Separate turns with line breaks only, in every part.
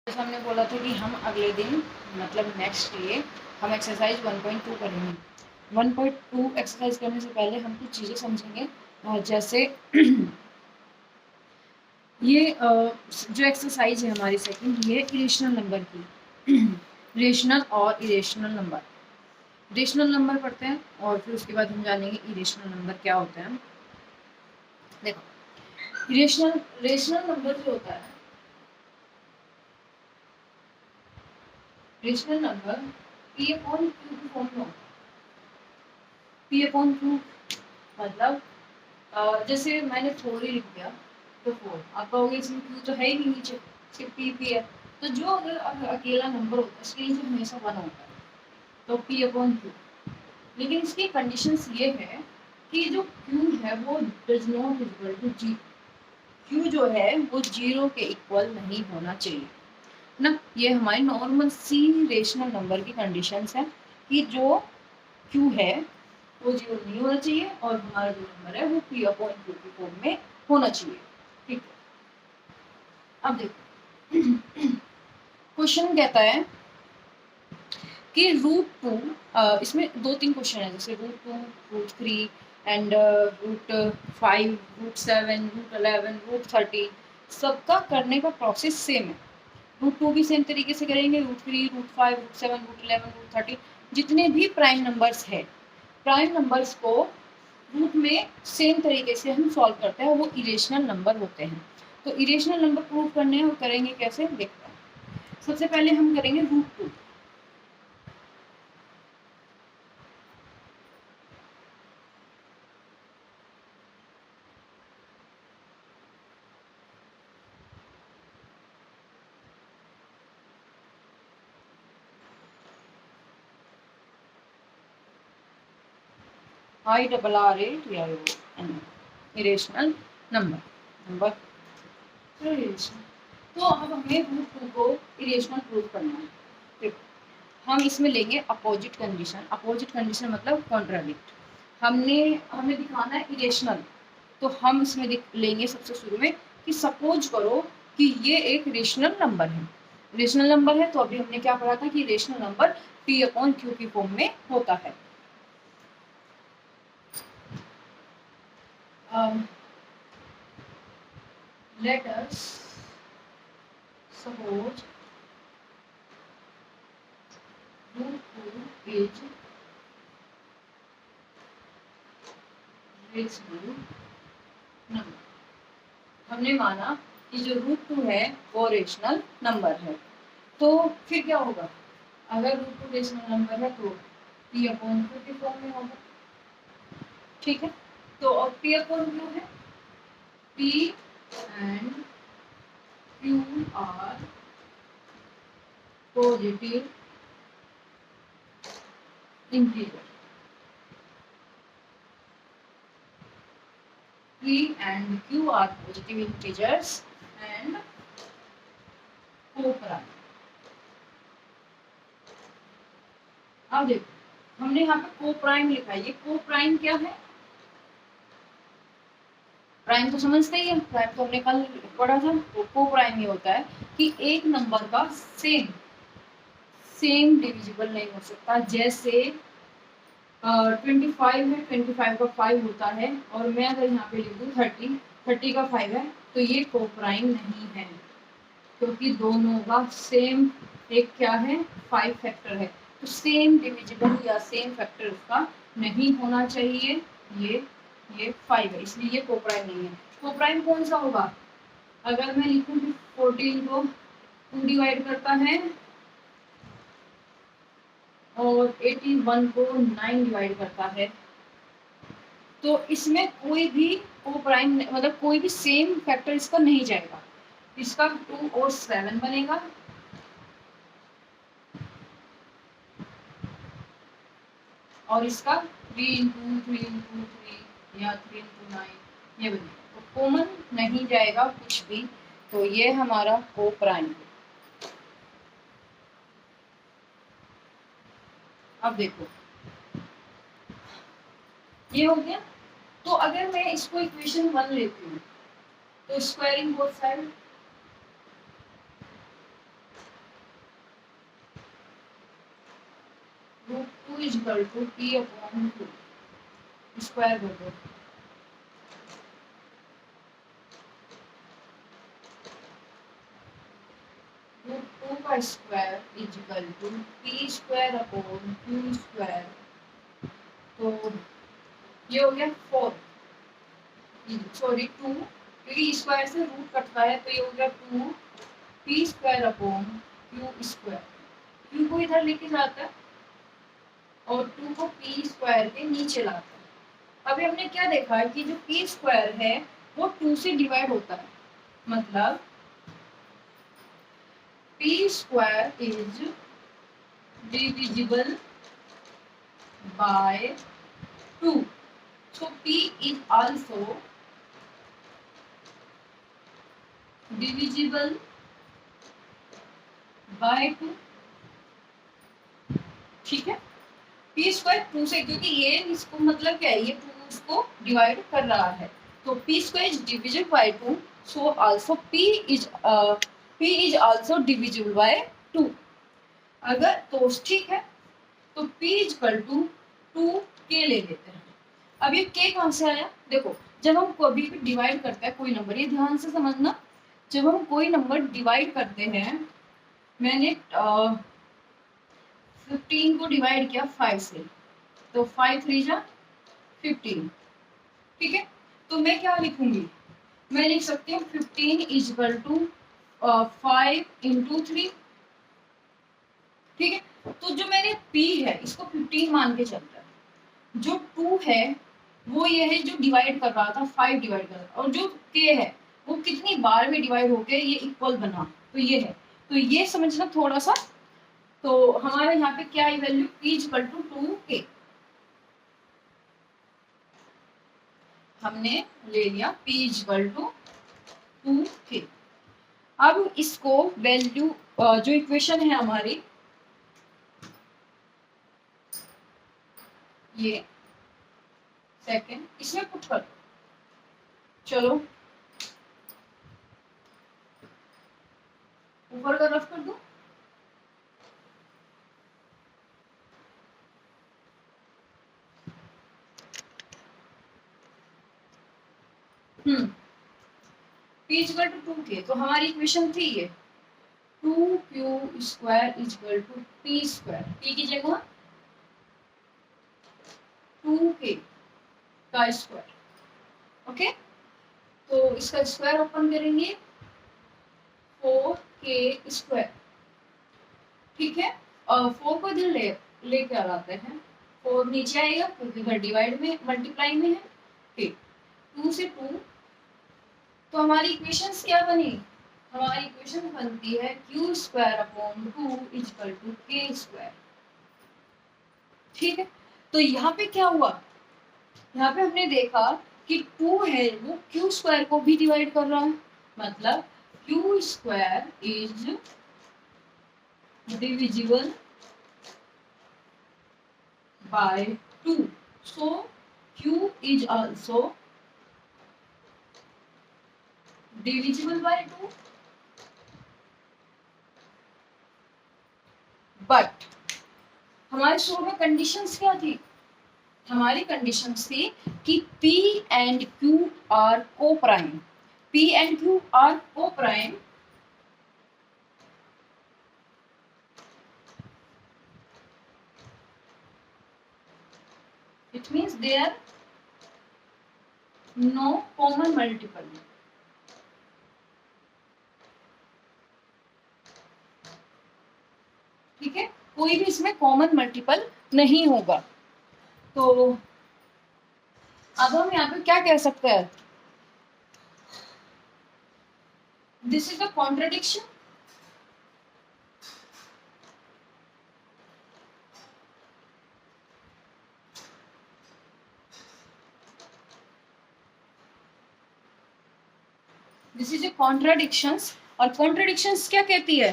जैसे हमने बोला था कि हम अगले दिन मतलब नेक्स्ट डे हम एक्सरसाइज 1.2 करेंगे। 1.2 एक्सरसाइज करने से पहले हम कुछ चीज़ें समझेंगे, जैसे ये जो एक्सरसाइज है हमारी सेकंड, ये इरेशनल नंबर की रेशनल और इरेशनल नंबर। रेशनल नंबर पढ़ते हैं और फिर उसके बाद हम जानेंगे इरेशनल नंबर क्या होता है। देखो, रेशनल नंबर जो होता है, rational number P upon Q की फॉर्म में होता है। पी अपॉन क्यू मतलब जैसे मैंने 4 ही लिख दिया तो 4, आप कहोगे इसमें क्यू तो है ही नहीं, नीचे सिर्फ पी है। तो जो अगर अकेला नंबर होता है इसके नीचे हमेशा 1 होता है, तो पी अपॉन क्यू। लेकिन इसकी कंडीशंस ये है कि जो क्यू है वो does not equal to G. Q जो है वो 0 के इक्वल नहीं होना चाहिए ना। ये हमारी नॉर्मल सी रेशनल नंबर की कंडीशंस है कि जो क्यू है वो 0 नहीं होना चाहिए और हमारा जो नंबर है वो पी अपॉन क्यू की फॉर्म में होना चाहिए। ठीक है, अब देखो क्वेश्चन कहता है कि √2, इसमें 2-3 क्वेश्चन है, जैसे √2, √3 एंड √5, √7, √11, √13, सबका करने का प्रोसेस सेम है। √2 भी सेम तरीके से करेंगे, √3, √5, √7, √11, √13, जितने भी प्राइम नंबर्स है, प्राइम नंबर्स को रूट में सेम तरीके से हम सॉल्व करते हैं, वो इरेशनल नंबर होते हैं। तो इरेशनल नंबर प्रूव करने हैं, वो करेंगे कैसे देखते हैं। सबसे पहले हम करेंगे √2। IRRATION, irrational number. तो अब हमें √2 को इरेशनल प्रूव करना है। देखो, हम इसमें लेंगे अपोजिट कंडीशन। अपोजिट कंडीशन मतलब कॉन्ट्राडिक्ट। हमें दिखाना है इरेशनल, तो हम इसमें लेंगे सबसे शुरू में कि सपोज करो कि ये एक रेशनल नंबर है। रेशनल नंबर है तो अभी हमने क्या पढ़ा था कि rational number P upon Q की फॉर्म में होता है। Let us suppose √2 is rational number. हमने माना कि जो √2 है वो रेशनल नंबर है, तो फिर क्या होगा, अगर √2 रेशनल नंबर है तो पी अपॉन क्यू की फॉर्म में होगा। ठीक है, तो अब पी अपॉन क्यू है, P and Q R positive integer. P and Q are positive integers and co-prime। अब देखो, हमने यहाँ पे को-प्राइम लिखा है। ये को-प्राइम क्या है, प्राइम तो समझते ही है, प्राइम तो हमने कल पढ़ा था। तो को-प्राइम ये होता है कि एक नंबर का सेम डिविजिबल नहीं हो सकता। जैसे 25 है, 25 का 5 होता है, और मैं अगर यहाँ पे लिख दूँ 30 का 5 है, तो ये को-प्राइम नहीं है, क्योंकि दोनों का सेम एक क्या है 5 फैक्टर है, तो सेम डिविजिबल या सेम फैक्टर उसका नहीं होना चाहिए। ये 5 है, इसलिए ये को-प्राइम नहीं है। को-प्राइम कौन सा होगा, अगर मैं लिखूं कि 14 को 2 डिवाइड करता है और 81 को 9 डिवाइड करता है, तो इसमें कोई भी को-प्राइम मतलब कोई भी सेम फैक्टर इसका नहीं जाएगा। इसका 2 और 7 बनेगा, और इसका 3 इंटू 3 इंटू 3 या 3 इंटू 9 ये बनेगा, तो कॉमन नहीं जाएगा कुछ भी, तो ये हमारा को-प्राइम। अब देखो ये हो गया। तो अगर मैं इसको इक्वेशन 1 लेती हूँ, तो squaring both side, root 2 is equal to P upon 2 square कर दो। रूट 2 का square is equal to P square upon Q square. तो ये हो गया 4, सॉरी 2, क्योंकि स्क्वायर से रूट कटता है, तो ये हो गया 2 P square upon Q square. Q को इधर लेके जाता है और 2 को पी स्क्वायर के नीचे लाता है। अभी हमने क्या देखा है कि जो पी स्क्वायर है वो 2 से डिवाइड होता है, मतलब P square is divisible by 2, so p is also divisible by 2। ठीक है, पी स्क्वायर 2 से, क्योंकि ये इसको मतलब क्या है, ये 2 उसको डिवाइड कर रहा है, तो P square is divisible by 2, so also p is also divisible by 2। अगर तो ठीक है, तो p is equal to 2k ले लेते हैं। अब ये k कहाँ से आया, देखो जब हम कभी भी डिवाइड करते हैं कोई नंबर, ये ध्यान से समझना, जब हम कोई नंबर डिवाइड करते हैं, मैंने 15 को डिवाइड किया 5 से, तो 5 3 जा 15, ठीक है, तो मैं क्या लिखूंगी, मैं लिख सकती हूँ 15 इज इक्वल टू 5 इंटू 3, ठीक है। तो जो मैंने p है इसको 15 मान के चलता है, जो 2 है वो ये है जो डिवाइड कर रहा था, 5 डिवाइड कर रहा था, और जो k है वो कितनी बार में डिवाइड होके ये इक्वल बना, तो ये है, तो ये समझना थोड़ा सा। तो हमारा यहाँ पे क्या है value, p equal to 2k, हमने ले लिया p इक्वल टू 2k। अब इसको वैल्यू जो इक्वेशन है हमारी, ये सेकंड, इसमें पुट कर दो। चलो ऊपर का रफ कर दो, p इक्वल टू 2k, तो हमारी इक्वेशन थी ये 2q square equal to p square, p की जगह 2k का स्क्वायर, ओके। तो इसका स्क्वायर ओपन करेंगे 4k स्क्वायर, ठीक है, और 4 को इधर लेके आते हैं, 4 नीचे आएगा क्योंकि इधर डिवाइड में मल्टीप्लाई में है, ठीक, 2 से 2, तो हमारी इक्वेशंस क्या बनी, हमारी इक्वेशन बनती है q square upon 2 equal to k square, ठीक है। तो यहाँ पे क्या हुआ, यहाँ पे हमने देखा कि 2 है वो q स्क्वायर को भी डिवाइड कर रहा है, मतलब q square is divisible by 2, so q is also divisible by 2, but हमारे शो में कंडीशंस क्या थी, हमारी कंडीशंस थी कि p and q are coprime, p and q are coprime, it means there no common multiple, ठीक है, कोई भी इसमें कॉमन मल्टीपल नहीं होगा। तो अब हम यहाँ पे क्या कह सकते हैं, this is the contradiction, this is a contradictions. और कॉन्ट्रडिक्शंस क्या कहती है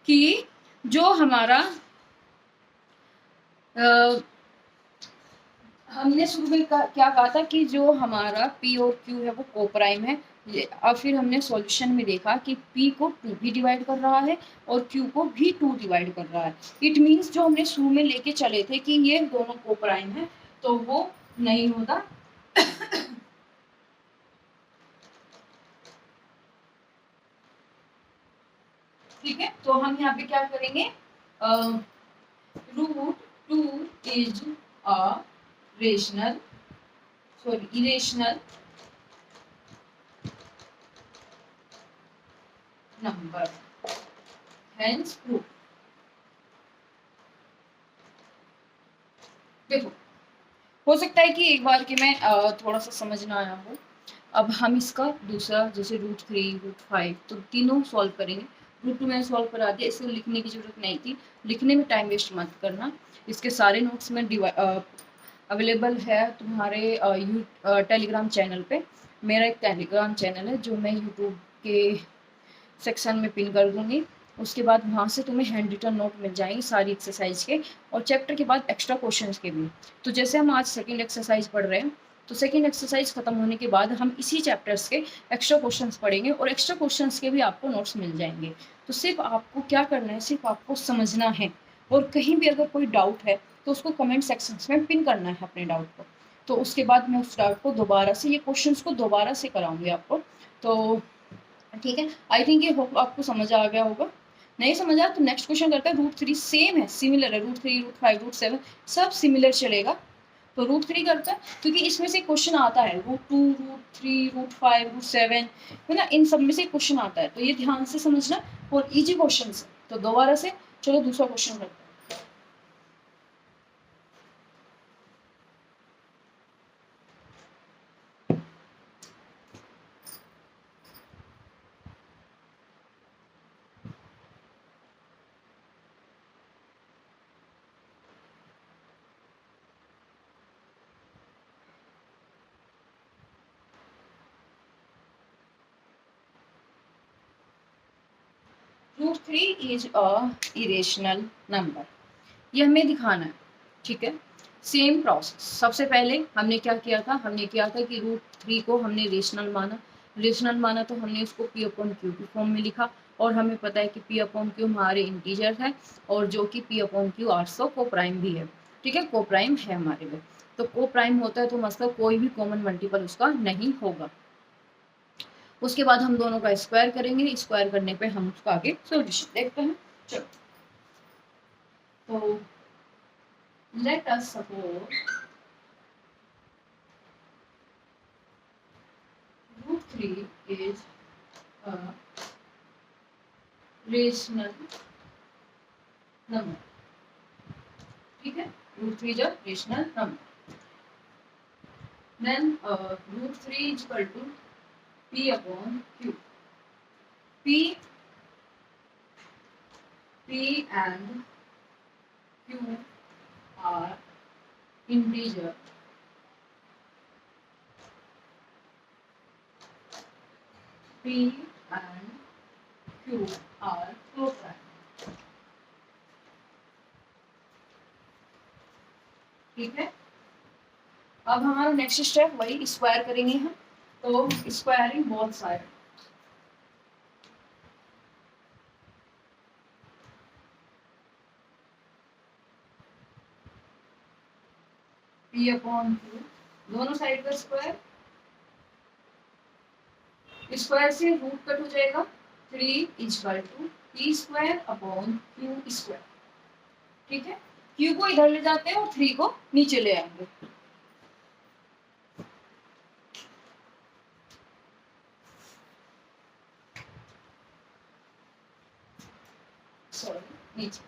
कि जो हमारा हमने शुरू में क्या कहा था कि जो हमारा P और Q है वो कोप्राइम है। और फिर हमने सॉल्यूशन में देखा कि P को 2 भी डिवाइड कर रहा है और Q को भी 2 डिवाइड कर रहा है। इट मीन्स जो हमने शुरू में लेके चले थे कि ये दोनों कोप्राइम है, तो वो नहीं होता। ठीक है, तो हम यहाँ पे क्या करेंगे, √2 is a rational irrational number, hence proof. देखो, हो सकता है कि एक बार के मैं थोड़ा सा समझ ना आया हो। अब हम इसका दूसरा जैसे √3 √5 तो तीनों सॉल्व करेंगे। √2 मैंने सॉल्व करा दिया, इसको लिखने की जरूरत नहीं थी, लिखने में टाइम वेस्ट मत करना। इसके सारे नोट्स में अवेलेबल है तुम्हारे टेलीग्राम चैनल पे। मेरा एक टेलीग्राम चैनल है जो मैं यूट्यूब के सेक्शन में पिन कर दूंगी। उसके बाद वहाँ से तुम्हें हैंड रिटन नोट मिल जाएंगे सारी एक्सरसाइज के, और चैप्टर के बाद एक्स्ट्रा क्वेश्चंस के भी। तो जैसे हम आज सेकंड एक्सरसाइज पढ़ रहे हैं, तो सेकंड एक्सरसाइज खत्म होने के बाद हम इसी चैप्टर्स के एक्स्ट्रा क्वेश्चंस पढ़ेंगे और एक्स्ट्रा क्वेश्चंस के भी आपको नोट्स मिल जाएंगे। तो सिर्फ आपको क्या करना है, सिर्फ आपको समझना है, और कहीं भी अगर कोई डाउट है तो उसको कमेंट सेक्शन में पिन करना है अपने डाउट को। तो उसके बाद मैं उस डाउट को दोबारा से, ये क्वेश्चन को दोबारा से कराऊंगी आपको। तो ठीक है, आई थिंक ये होप आपको समझ आ गया होगा। नहीं समझ आया तो नेक्स्ट क्वेश्चन करते हैं। √3 सेम है, सिमिलर है, √3 √5 √7 सब सिमिलर चलेगा। तो √3 करता है, क्योंकि इसमें से क्वेश्चन आता है √2 √3 √5 √7, है ना, इन सब में से क्वेश्चन आता है, तो ये ध्यान से समझना और इजी क्वेश्चन है। तो दोबारा से चलो दूसरा क्वेश्चन करते हैं। √3 इज अ इरेशनल नंबर, ये हमें दिखाना है। ठीक है, सेम प्रोसेस। सबसे पहले हमने क्या किया था, हमने किया था कि √3 को हमने रेशनल माना। रेशनल माना तो हमने उसको P/Q की फॉर्म में लिखा, और हमें पता है कि P/Q हमारे इंटीजर है, और जो कि P/Q आल्सो कोप्राइम भी है। ठीक है, कोप्राइम है हमारे में, तो कोप्राइम होता है तो मतलब कोई भी कॉमन मल्टीपल उसका नहीं होगा। उसके बाद हम दोनों का स्क्वायर करेंगे, स्क्वायर करने पे हम उसका आगे सोल्यूशन देखते हैं। चलो, तो let us suppose √3 is a rational number. ठीक है, √3 is a rational number. Then √3 is equal to P/Q. P and Q are integer. P and Q are coprime. ठीक है, अब हमारा नेक्स्ट स्टेप वही स्क्वायर करेंगे हम। तो स्क्वायरिंग बोथ साइड, P/Q दोनों साइड का स्क्वायर, स्क्वायर से रूट कट हो जाएगा, 3 इक्वल टू P²/Q²। ठीक है, Q को इधर ले जाते हैं और 3 को नीचे ले आएंगे। सॉरी, नीचे।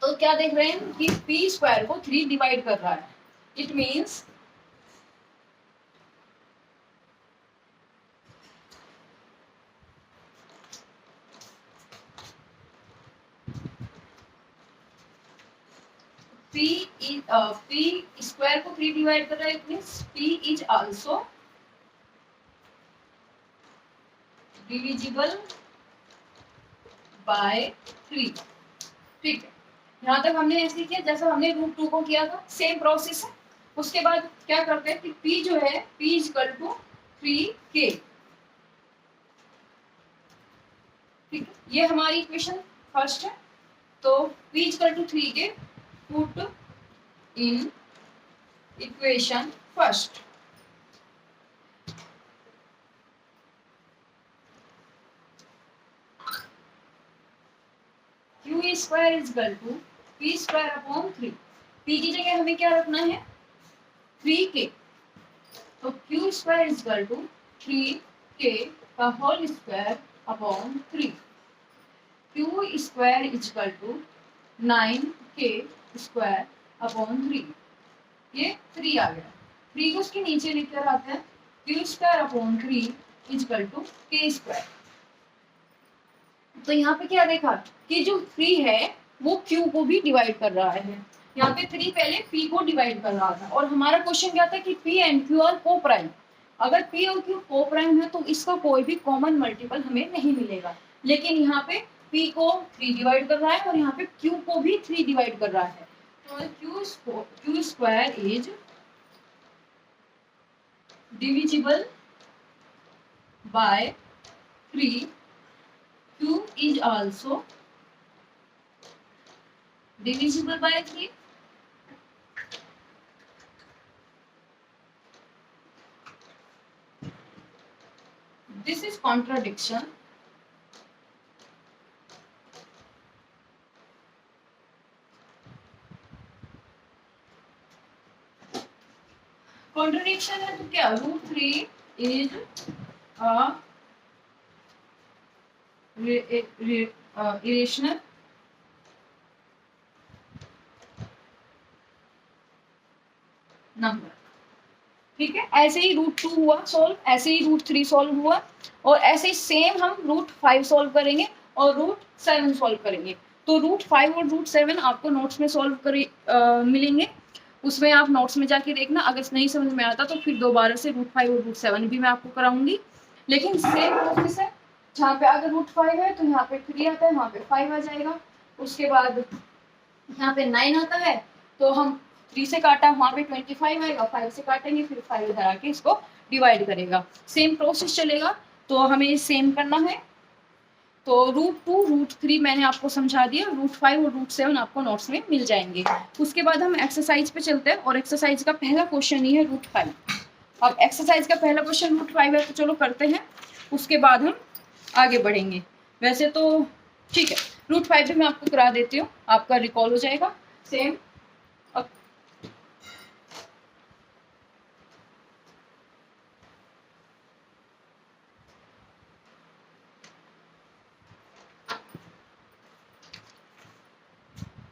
तो क्या देख रहे हैं कि P² को 3 डिवाइड कर रहा है। इट मीन्स P² को 3 डिवाइड कर रहा है। It means P is also divisible by 3। ठीक है, यहाँ तक हमने ऐसे किया जैसा हमने रूट 2 को किया था, सेम प्रोसेस है। उसके बाद क्या करते हैं कि p जो है p इक्वल टू 3k, ठीक है, ये हमारी इक्वेशन फर्स्ट है। तो p equal to 3k put in equation first. q square is equal to p square upon 3। p की जगह हमें क्या रखना है 3k, तो q square is equal to 3k का whole square upon 3। q square is equal to 9k square upon 3। ये 3 आ गया, 3 को उसके नीचे लेकर आते हैं, q square upon 3 is equal to k square. तो यहाँ पे क्या देखा कि जो 3 है वो q को भी डिवाइड कर रहा है। यहाँ पे 3 पहले p को डिवाइड कर रहा था, और हमारा क्वेश्चन क्या था कि p एंड q आर को प्राइम। अगर p और q को प्राइम है तो इसका कोई भी कॉमन मल्टीपल हमें नहीं मिलेगा। लेकिन यहाँ पे p को 3 डिवाइड कर रहा है और यहाँ पे q को भी 3 डिवाइड कर रहा है। तो q square is divisible bye 3, q is also divisible by 3। This is contradiction। Contradiction है तो क्या रूट 3 इज इरेशनल नंबर, ठीक है। ऐसे ही रूट 2 हुआ सॉल्व, ऐसे ही रूट 3 सॉल्व हुआ, और ऐसे ही सेम हम रूट 5 सॉल्व करेंगे और रूट 7 सॉल्व करेंगे। तो रूट 5 और रूट 7 आपको नोट्स में सॉल्व करे मिलेंगे, उसमें आप नोट्स में जाके देखना। अगर नहीं समझ में आता तो फिर दोबारा से रूट 5 और रूट 7 भी मैं आपको कराऊंगी, लेकिन सेम प्रोसेस है। जहाँ पे अगर रूट 5 है तो यहाँ पे 3 आता है, वहाँ पे 5 आ जाएगा। उसके बाद यहाँ पे 9 आता है तो हम 3 से काटा, वहाँ पे 25 आएगा, 5 से काटेंगे, फिर 5 इधर आके इसको डिवाइड करेगा। सेम प्रोसेस चलेगा, तो हमें सेम करना है। तो रूट 2 रूट 3 मैंने आपको समझा दिया, रूट 5 और रूट 7 आपको नोट्स में मिल जाएंगे। उसके बाद हम एक्सरसाइज पे चलते हैं, और एक्सरसाइज का पहला क्वेश्चन ही है रूट 5। अब एक्सरसाइज का पहला क्वेश्चन रूट 5 है, तो चलो करते हैं, उसके बाद हम आगे बढ़ेंगे। वैसे तो ठीक है, रूट 5 भी मैं आपको करा देती हूँ, आपका रिकॉल हो जाएगा। सेम